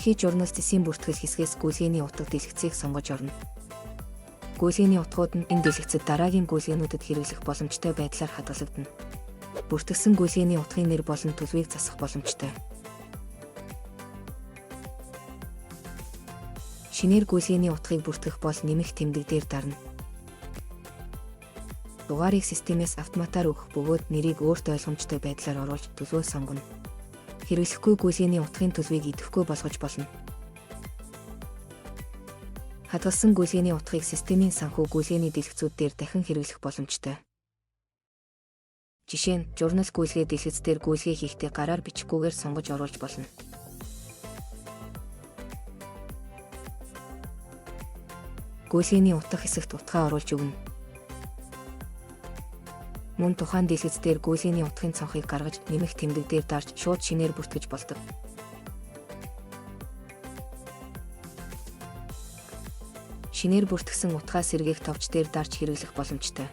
Дэлхийн журнал зэсийн бүртгэл хэсгээс гүйцэтгэний утга дэлгэцийг сонгож орно. Гүйцэтгэний утгууд нь энэ дэлгэцэд дараагийн гүйцэтгэнүүдэд хэрэглэх боломжтой байдлаар хадгалагдана. Бүртгэгдсэн гүйцэтгэний утгын нэр болон төлөвийг засах боломжтой. Шинээр гүйцэтгэний утгыг бүртгэх бол нэмэх тэмдэг дээр дарна. Дугаарыг системээс автоматар өгөх бөгөөд нэрийг өөрт ойлгомжтой байдлаар оруулж төлөвөө сонгоно. Хэрэглэхгүй гүйцэтгэний утгын төлөвийг идэвхгүй болгож болно. Хадгалсан гүйцэтгэний утгыг системийн санхүү гүйцэтгэний дэлгэцүүд дээр дахин хэрэглэх боломжтой. Жишээ нь журнал гүйцэтгэх дэлгэц дээр гүйцэтгэх хийхдээ гараар бичггүйгээр сонгож оруулж болно. Гүйцэтгэний утга хэсэгт утгаа оруулж өгнө. Мөн тухайн дэлгэц дээр гүйцэтгэний утгын цонхыг гаргаж нэмэх тэмдэг дээр дарж шууд шинээр бүртгэж болдог. Шинээр бүртгэсэн утгаа сэргээх товч дээр дарж хэрэглэх боломжтой.